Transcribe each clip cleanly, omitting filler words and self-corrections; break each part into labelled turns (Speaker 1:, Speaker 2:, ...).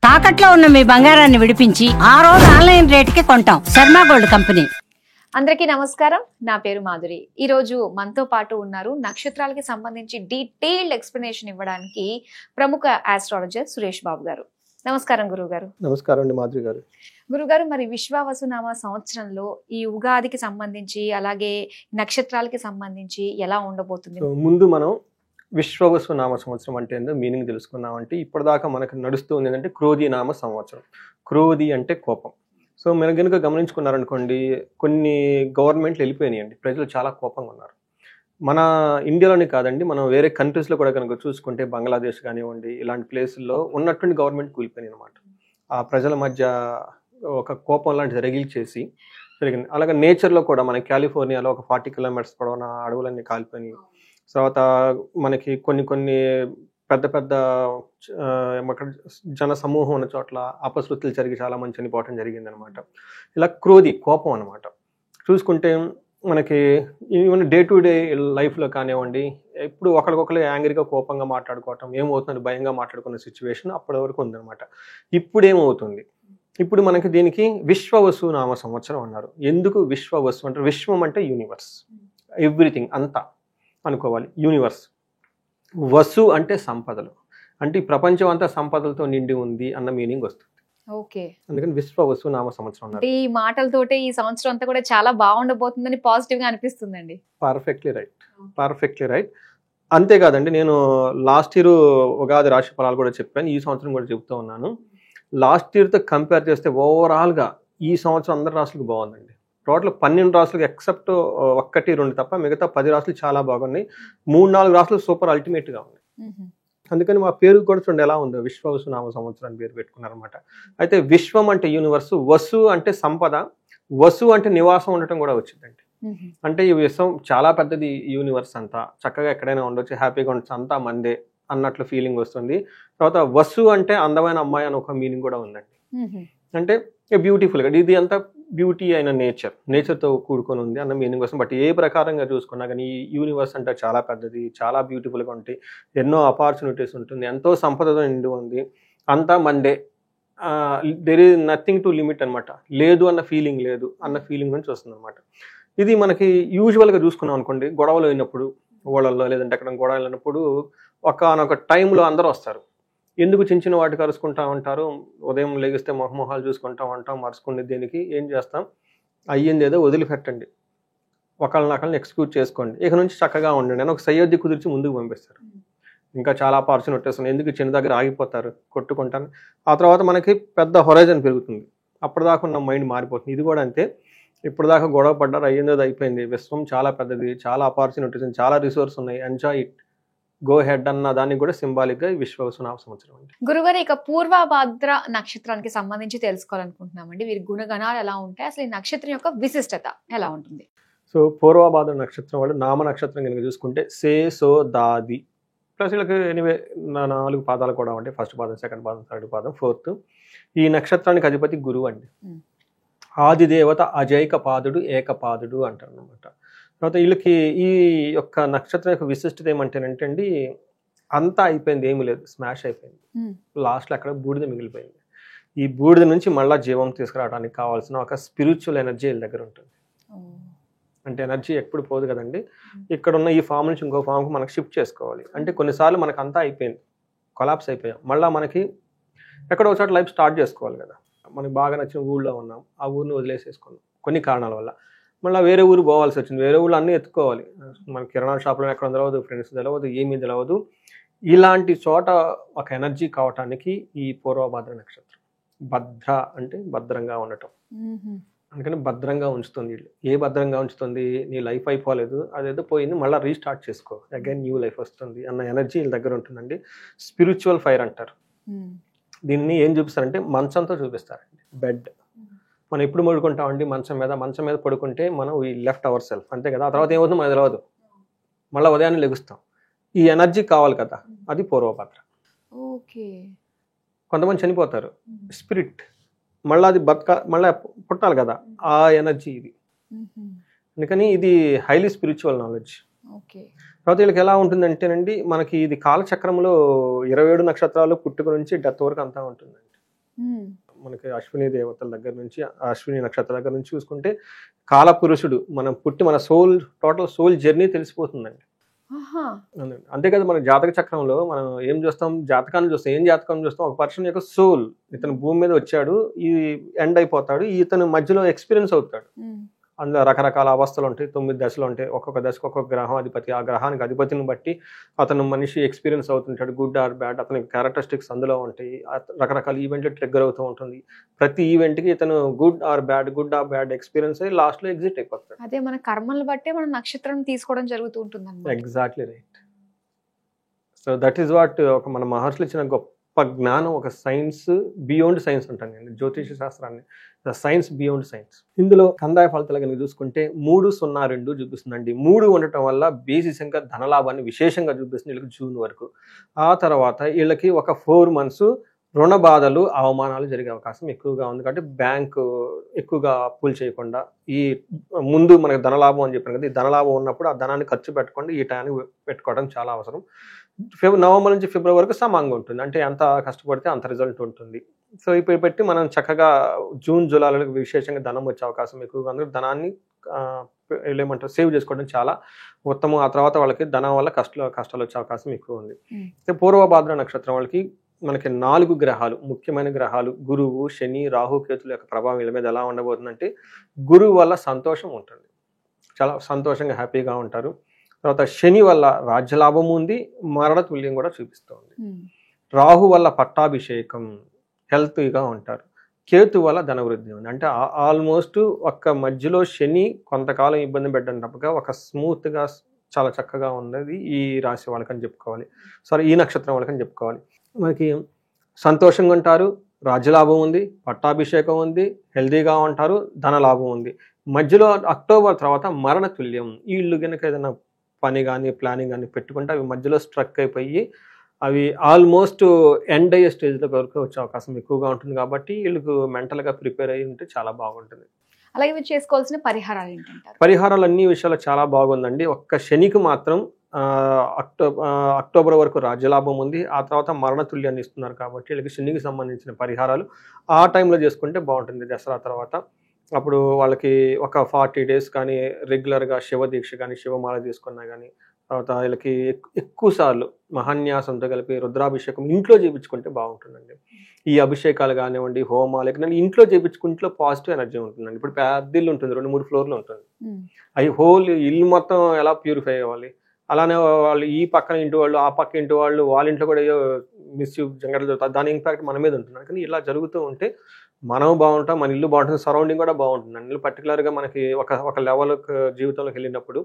Speaker 1: తాకట్లో ఉన్న మీ బంగారాన్ని విడిపించి ఆ రోజు ఆన్లైన్ రేటుకి కొంటాం. Sharma gold company.
Speaker 2: అందరికీ నమస్కారం. నా పేరు మాధురి. ఈ రోజు మనతో పాటు ఉన్నారు నక్షత్రాలకి సంబంధించి డీటెయిల్డ్ ఎక్స్ప్లెనేషన్ ఇవ్వడానికి ప్రముఖ ఆస్ట్రాలజర్ సురేష్ బాబు గారు. నమస్కారం గురువు గారు.
Speaker 3: నమస్కారం అండి మాధురి గారు.
Speaker 2: గురుగారు, మరి విశ్వావసునామ సంవత్సరంలో ఈ ఉగాదికి సంబంధించి అలాగే నక్షత్రాలకి సంబంధించి ఎలా ఉండబోతుంది?
Speaker 3: ముందు మనం విశ్వవసు నామ సంవత్సరం అంటే ఏందో మీనింగ్ తెలుసుకున్నామంటే ఇప్పటిదాకా మనకు నడుస్తుంది ఏంటంటే క్రోధి నామ సంవత్సరం. క్రోధి అంటే కోపం. సో మీరు కనుక గమనించుకున్నారనుకోండి, కొన్ని గవర్నమెంట్లు వెళ్ళిపోయినాయండి, ప్రజలు చాలా కోపంగా ఉన్నారు. మన ఇండియాలోనే కాదండి, మనం వేరే కంట్రీస్లో కూడా కనుక చూసుకుంటే బంగ్లాదేశ్ కానివ్వండి, ఇలాంటి ప్లేసుల్లో ఉన్నటువంటి గవర్నమెంట్ కూలిపోయినాయి అనమాట. ఆ ప్రజల మధ్య ఒక కోపం లాంటిది రగిల్చేసి జరిగింది. అలాగే నేచర్లో కూడా మనకి కాలిఫోర్నియాలో ఒక 40 కిలోమీటర్స్ పొడవున అడవులన్నీ కాలిపోయినాయి. తర్వాత మనకి కొన్ని పెద్ద పెద్ద జన సమూహం ఉన్న చోట్ల అపశృతులు జరిగి చాలా మంది చనిపోవటం జరిగింది అనమాట. ఇలా క్రోధి కోపం అనమాట. చూసుకుంటే మనకి ఈవెన్ డే టు డే లైఫ్లో కానివ్వండి, ఇప్పుడు ఒకరికొకరు యాంగ్రీగా కోపంగా మాట్లాడుకోవటం, ఏమవుతుందని భయంగా మాట్లాడుకున్న సిచ్యువేషన్ అప్పటి వరకు ఉందన్నమాట. ఇప్పుడు ఏమవుతుంది? ఇప్పుడు మనకి దీనికి విశ్వవసు నామ సంవత్సరం అన్నారు. ఎందుకు విశ్వవసు అంటే? విశ్వం అంటే యూనివర్స్, ఎవ్రీథింగ్ అంతా అనుకోవాలి, యూనివర్స్. వసు అంటే సంపదలు, అంటే ఈ ప్రపంచం అంతా సంపదలతో నిండి ఉంది అన్న మీనింగ్ వస్తుంది.
Speaker 2: ఓకే,
Speaker 3: అందుకని విశ్వవసు నామ సంవత్సరం అన్నారు.
Speaker 2: ఈ మాటలతోటే ఈ సంవత్సరం అంతా కూడా చాలా బాగుండబోతుందని పాజిటివ్ గా అనిపిస్తుందండి.
Speaker 3: Perfectly right. అంతేకాదండి, నేను లాస్ట్ ఇయర్ ఉగాది రాశి ఫలాలు కూడా చెప్పాను, ఈ సంవత్సరం కూడా చెప్తూ ఉన్నాను. లాస్ట్ ఇయర్తో కంపేర్ చేస్తే ఓవరాల్గా ఈ సంవత్సరం అందరి రాశులకు బాగుందండి. టోటల్ 12 రాశులకు ఎక్సెప్ట్ 1-2 తప్ప మిగతా 10 రాశులు చాలా బాగున్నాయి. 3-4 రాశులు సూపర్ అల్టిమేట్గా ఉన్నాయి. అందుకని మా పేరు కూడా చూడండి ఎలా ఉందో, విశ్వవసు నామ సంవత్సరం అని పేరు పెట్టుకున్నారనమాట. అయితే విశ్వం అంటే యూనివర్స్, వసు అంటే సంపద, వసు అంటే నివాసం ఉండటం కూడా వచ్చిందండి. అంటే ఈ విశ్వం చాలా పెద్దది, యూనివర్స్ అంతా చక్కగా ఎక్కడైనా ఉండొచ్చు, హ్యాపీగా ఉండొచ్చు, అంతా మందే అన్నట్లు ఫీలింగ్ వస్తుంది. తర్వాత వసు అంటే అందమైన అమ్మాయి అని ఒక మీనింగ్ కూడా ఉందండి. అంటే బ్యూటిఫుల్గా, ఇది అంతా బ్యూటీ అయిన నేచర్తో కూడుకొని ఉంది అన్న మీనింగ్ వస్తుంది. బట్ ఏ ప్రకారంగా చూసుకున్నా కానీ ఈ యూనివర్స్ అంటే చాలా పెద్దది, చాలా బ్యూటిఫుల్గా ఉంటాయి, ఎన్నో ఆపర్చునిటీస్ ఉంటుంది, ఎంతో సంపదతో నిండి ఉంది, అంతా Monday, there is nothing to limit అనమాట. లేదు అన్న ఫీలింగ్ నుంచి వస్తుంది అనమాట. ఇది మనకి యూజువల్గా చూసుకున్నాం అనుకోండి, గొడవలు అయినప్పుడు ఓళ్ళల్లో లేదంటే అక్కడ గొడవలు అయినప్పుడు ఒకనొక టైంలో అందరూ వస్తారు. ఎందుకు చిన్న వాటికి అరుచుకుంటా ఉంటారు, ఉదయం లేగిస్తే మొహమొహాలు చూసుకుంటా ఉంటాం, మరుచుకునే దేనికి ఏం చేస్తాం, అయ్యింది ఏదో వదిలిపెట్టండి, ఒకళ్ళని ఎక్స్క్యూజ్ చేసుకోండి, ఇక నుంచి చక్కగా ఉండండి అని ఒక సయోధ్య కుదిర్చి ముందుకు పంపిస్తారు. ఇంకా చాలా ఆపర్చునిటీస్ ఉన్నాయి, ఎందుకు చిన్న దగ్గర ఆగిపోతారు, కొట్టుకుంటాను. ఆ తర్వాత మనకి పెద్ద హొరైజన్ పెరుగుతుంది, అప్పటిదాకా ఉన్న మైండ్ మారిపోతుంది. ఇది కూడా అంతే, ఇప్పుడు దాకా గొడవ పడ్డారు, అయ్యిందో అయిపోయింది, విశ్వం చాలా పెద్దది, చాలా ఆపర్చునిటీస్, చాలా రిసోర్స్ ఉన్నాయి, ఎంజాయ్ ఇట్, గో హెడ్ అన్న దానికి కూడా సింబాలిక్ గా విశ్వవసు నామ సంవత్సరం అండి.
Speaker 2: గురుగారు, ఇక పూర్వభాద్ర నక్షత్రానికి సంబంధించి తెలుసుకోవాలనుకుంటున్నామండి. వీరి గుణగణాలు ఎలా ఉంటాయి, అసలు ఈ నక్షత్రం యొక్క విశిష్టత ఎలా ఉంటుంది?
Speaker 3: సో పూర్వభాద్ర నక్షత్రం వాళ్ళు నామ నక్షత్రం కనుక చూసుకుంటే సే, సో, దాది ప్లస్ వీళ్ళకి ఎనివే 4 పాదాలు కూడా ఉంటాయి. ఫస్ట్ పాదం, సెకండ్ పాదం, థర్డ్ పాదం, ఫోర్త్. ఈ నక్షత్రానికి అధిపతి గురువు అండి. ఆది దేవత అజైక పాదుడు, ఏకపాదుడు అంటారు అనమాట. తర్వాత వీళ్ళకి ఈ యొక్క నక్షత్రం యొక్క విశిష్టత ఏమంటేనంటే అండి, అంతా అయిపోయింది, ఏమీ లేదు, స్మాష్ అయిపోయింది, లాస్ట్లో అక్కడ బూడిద మిగిలిపోయింది. ఈ బూడిద నుంచి మళ్ళీ జీవం తీసుకురావడానికి కావాల్సిన ఒక స్పిరిచువల్ ఎనర్జీ వీళ్ళ దగ్గర ఉంటుంది. అంటే ఎనర్జీ ఎప్పుడు పోదు కదండి, ఇక్కడ ఉన్న ఈ ఫామ్ నుంచి ఇంకో ఫామ్కి మనకు షిఫ్ట్ చేసుకోవాలి. అంటే కొన్నిసార్లు మనకు అంతా అయిపోయింది, కొలాప్స్ అయిపోయాం, మళ్ళీ మనకి ఎక్కడో ఒకసారి లైఫ్ స్టార్ట్ చేసుకోవాలి కదా. మనకి బాగా నచ్చిన ఊళ్ళో ఉన్నాం, ఆ ఊరిని వదిలేసేసుకున్నాం కొన్ని కారణాల వల్ల, మళ్ళీ వేరే ఊరు పోవాల్సి వచ్చింది, వేరే ఊళ్ళు అన్నీ ఎత్తుకోవాలి, మనకి కిరాణా షాప్లో ఎక్కడ తెలియదు, ఫ్రెండ్స్ తెలియదు, ఏమీ తెలియదు. ఇలాంటి చోట ఒక ఎనర్జీ కావటానికి ఈ పూర్వభద్ర నక్షత్రం, భద్ర అంటే భద్రంగా ఉండటం, అందుకని భద్రంగా ఉంచుతుంది. ఏ భద్రంగా ఉంచుతుంది? నీ లైఫ్ అయిపోలేదు, అదేదో పోయింది, మళ్ళీ రీస్టార్ట్ చేసుకో, అగైన్ న్యూ లైఫ్ వస్తుంది అన్న ఎనర్జీ వీళ్ళ దగ్గర ఉంటుందండి. స్పిరిచువల్ ఫైర్ అంటారు దీన్ని. ఏం చూపిస్తారంటే మంచంతో చూపిస్తారండి. బెడ్ మనం ఎప్పుడు పడుకుంటామండి, మంచం మీద పడుకుంటే మనం వీ లెఫ్ట్ అవర్ సెల్ఫ్, అంతే కదా. ఆ తర్వాత ఏమవుతుందో మనకు తెలియదు, మళ్ళీ ఉదయాన్నే లెగుస్తాం. ఈ ఎనర్జీ కావాలి కదా, అది పూర్వభద్ర.
Speaker 2: ఓకే,
Speaker 3: కొంతమంది చనిపోతారు, స్పిరిట్ మళ్ళీ అది మళ్ళీ పుట్టాలి కదా, ఆ ఎనర్జీ ఇది. అందుకని ఇది హైలీ స్పిరిచువల్ నాలెడ్జ్. తర్వాత వీళ్ళకి ఎలా ఉంటుందంటేనండి, మనకి ఇది కాలచక్రంలో 27 నక్షత్రాలు పుట్టుక నుంచి డెత్ వరకు అంతా ఉంటుందండి. మనకి అశ్విని దేవతల దగ్గర నుంచి, అశ్విని నక్షత్రం దగ్గర నుంచి చూసుకుంటే కాలపురుషుడు మనం పుట్టి మన టోటల్ సోల్ జర్నీ తెలిసిపోతుందండి. అంతే కదా, మన జాతక చక్రంలో మనం ఏం చూస్తాం, జాతకాన్ని చూస్తాం. ఏం జాతకం చూస్తాం? ఒక పర్సన్ యొక్క సోల్, ఇతను భూమి మీద వచ్చాడు, ఈ ఎండ్ అయిపోతాడు, ఇతను మధ్యలో ఎక్స్పీరియన్స్ అవుతాడు. అందులో రకరకాల అవస్థలు ఉంటాయి, 9 దశలు ఉంటాయి. ఒక్కొక్క దశకు ఒక్కొక్క గ్రహం అధిపతి, ఆ గ్రహానికి అధిపతిని బట్టి అతను మనిషి ఎక్స్పీరియన్స్ అవుతుంటాడు, గుడ్ ఆర్ బ్యాడ్. అతని క్యారెక్టరిస్టిక్స్ అందులో ఉంటాయి. రకరకాల ఈవెంట్లు ట్రిగ్గర్ అవుతూ ఉంటుంది. ప్రతి ఈవెంట్కి ఇతను గుడ్ ఆర్ బ్యాడ్ ఎక్స్పీరియన్స్ అయ్యి లాస్ట్లో ఎగ్జిట్ అయిపోతాడు.
Speaker 2: అదే మన కర్మలు బట్టే మనం నక్షత్రం తీసుకోవడం జరుగుతూ ఉంటుంది.
Speaker 3: Exactly right. So that is what ఒక మన మహర్షులు ఇచ్చిన గొప్ప జ్ఞానం, ఒక సైన్స్ బియాండ్ సైన్స్ అంటాను జ్యోతిష శాస్త్రాన్ని, సైన్స్ బియాండ్ సైన్స్. ఇందులో కందాయ ఫలితాలు కనుక చూసుకుంటే 302 చూపిస్తుందండి. 3 ఉండటం వల్ల బేసిసంగా ధనలాభాన్ని విశేషంగా చూపిస్తుంది వీళ్ళకి జూన్ వరకు. ఆ తర్వాత వీళ్ళకి ఒక 4 months రుణ బాధలు, అవమానాలు జరిగే అవకాశం ఎక్కువగా ఉంది. కాబట్టి బ్యాంకు ఎక్కువగా అప్పులు చేయకుండా, ఈ ముందు మనకు ధనలాభం అని చెప్పాను కదా, ఈ ధనలాభం ఉన్నప్పుడు ఆ ధనాన్ని ఖర్చు పెట్టకుండా ఈ టైంకి పెట్టుకోవడం చాలా అవసరం. నవంబర్ నుంచి ఫిబ్రవరి వరకు సమానంగా ఉంటుంది. అంటే ఎంత కష్టపడితే అంత రిజల్ట్ ఉంటుంది. సో ఇప్పుడు పెట్టి మనం చక్కగా జూన్ జూలైలో విశేషంగా ధనం వచ్చే అవకాశం ఎక్కువగా ఉంది. ధనాన్ని ఏమంటారు సేవ్ చేసుకోవడం చాలా ఉత్తమం. ఆ తర్వాత వాళ్ళకి ధనం వల్ల కష్టాలు వచ్చే అవకాశం ఎక్కువ ఉంది. పూర్వభాద్ర నక్షత్రం వాళ్ళకి మనకి 4 గ్రహాలు, ముఖ్యమైన గ్రహాలు, గురువు, శని, రాహు, కేతుల యొక్క ప్రభావం వీళ్ళ మీద ఎలా ఉండబోతుందంటే, గురువు వల్ల సంతోషం ఉంటుంది, చాలా సంతోషంగా హ్యాపీగా ఉంటారు. తర్వాత శని వల్ల రాజ్యలాభం ఉంది, మరణ తుల్యం కూడా చూపిస్తుంది. రాహు వల్ల పట్టాభిషేకం, హెల్తీగా ఉంటారు. కేతు వల్ల ధనవృద్ధి ఉంది. అంటే ఆల్మోస్ట్ ఒక మధ్యలో శని కొంతకాలం ఇబ్బంది పెట్టినప్పటిగా ఒక స్మూత్గా చాలా చక్కగా ఉన్నది ఈ రాశి వాళ్ళకని చెప్పుకోవాలి. ఈ నక్షత్రం వాళ్ళకని చెప్పుకోవాలి. మనకి సంతోషంగా ఉంటారు, రాజ్యలాభం ఉంది, పట్టాభిషేకం ఉంది, హెల్దీగా ఉంటారు, ధనలాభం ఉంది. మధ్యలో అక్టోబర్ తర్వాత మరణ తుల్యం. వీళ్ళు కనుక ఏదైనా పని కానీ ప్లానింగ్ కానీ పెట్టుకుంటే అవి మధ్యలో స్ట్రక్ అయిపోయి అవి ఆల్మోస్ట్ ఎండ్ అయ్యే స్టేజ్లో వరకు వచ్చే అవకాశం ఎక్కువగా ఉంటుంది. కాబట్టి వీళ్ళకు మెంటల్గా ప్రిపేర్ అయ్యి ఉంటే చాలా బాగుంటుంది.
Speaker 2: అలాగే మీరు చేసుకోవాల్సిన పరిహారాలు ఏంటంటారు?
Speaker 3: పరిహారాలు అన్ని విషయాలు చాలా బాగుందండి. ఒక్క శనికి మాత్రం అక్టోబర్ వరకు రాజ్యలాభం ఉంది, ఆ తర్వాత మరణ తుల్యాన్ని ఇస్తున్నారు. కాబట్టి వీళ్ళకి శనికి సంబంధించిన పరిహారాలు ఆ టైంలో చేసుకుంటే బాగుంటుంది. దసరా తర్వాత అప్పుడు వాళ్ళకి ఒక 40 days కానీ రెగ్యులర్గా శివదీక్ష కానీ శివమాల తీసుకున్నా కానీ, తర్వాత వీళ్ళకి ఎక్కువ సార్లు మహాన్యాసంతో కలిపి రుద్రాభిషేకం ఇంట్లో చేయించుకుంటే బాగుంటుందండి. ఈ అభిషేకాలు కానివ్వండి, హోమాలు కానీ ఇంట్లో చేయించుకుంటే పాజిటివ్ ఎనర్జీ ఉంటుందండి. ఇప్పుడు పెద్ద ఇల్లు ఉంటుంది, 2-3 floorలు ఉంటుంది. అవి హోల్ ఇల్లు మొత్తం ఎలా ప్యూరిఫై అవ్వాలి, అలానే వాళ్ళు ఈ పక్కన ఇంటి వాళ్ళు, ఆ పక్క ఇంటి వాళ్ళు, వాళ్ళ ఇంట్లో కూడా ఏదో మిస్యూజ్ జంగలు జరుగుతుంది, దాని ఇంపాక్ట్ మన మీద ఉంటుంది. కానీ ఇలా జరుగుతూ ఉంటే మనం బాగుంటాం, మన ఇల్లు బాగుంటుంది, సరౌండింగ్ కూడా బాగుంటుంది. ఇల్లు పర్టికులర్గా మనకి ఒక లెవెల్ జీవితంలోకి వెళ్ళినప్పుడు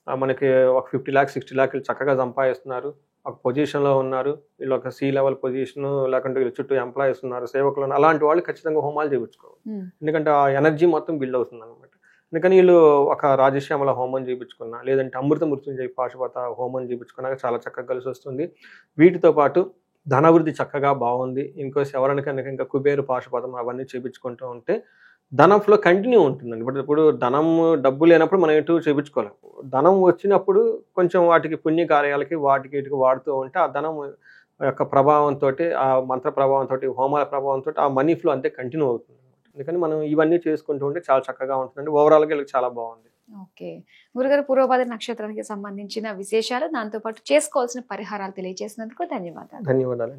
Speaker 3: మనకి ఒక 50 lakhs 60 lakhs చక్కగా సంపాదిస్తున్నారు, ఒక పొజిషన్లో ఉన్నారు, వీళ్ళు ఒక C-level పొజిషన్, లేకుంటే వీళ్ళు చుట్టూ ఎంప్లాయీస్ ఉన్నారు, సేవకులు ఉన్నారు, అలాంటి వాళ్ళు ఖచ్చితంగా హోమాలు చేయించుకోవాలి. ఎందుకంటే ఆ ఎనర్జీ మొత్తం బిల్డ్ అవుతుంది అనమాట. అందుకని వీళ్ళు ఒక రాజశ్యామల హోమం చేయించుకున్నా, లేదంటే అమృత మృత్యుంజయ పాశుపత హోమం చేయించుకున్నాక చాలా చక్కగా కలిసి వస్తుంది. వీటితో పాటు ధనవృద్ధి చక్కగా బాగుంది. ఇంకోసి ఎవరికైనా ఇంకా కుబేరు పాశుపతం అవన్నీ చేయించుకుంటూ ఉంటే ధనం ఫ్లో కంటిన్యూ ఉంటుందండి. ఇప్పుడు ధనం డబ్బు లేనప్పుడు మనం ఎటు చేయించుకోలేము. ధనం వచ్చినప్పుడు కొంచెం వాటికి పుణ్య కార్యాలకి వాటికి ఇటుకు వాడుతూ ఉంటే ఆ ధనం యొక్క ప్రభావంతో, ఆ మంత్ర ప్రభావంతో, హోమాల ప్రభావంతో ఆ మనీ ఫ్లో అంతే కంటిన్యూ అవుతుంది. అందుకని మనం ఇవన్నీ చేసుకుంటూ ఉంటే చాలా చక్కగా ఉంటుందండి. ఓవరాల్గా వీళ్ళకి చాలా బాగుంది.
Speaker 2: ఓకే గురుగారు, పూర్వభాద్ర నక్షత్రానికి సంబంధించిన విశేషాలు, దాంతోపాటు చేసుకోవాల్సిన పరిహారాలు తెలియజేసినందుకు ధన్యవాదాలు.
Speaker 3: ధన్యవాదాలు.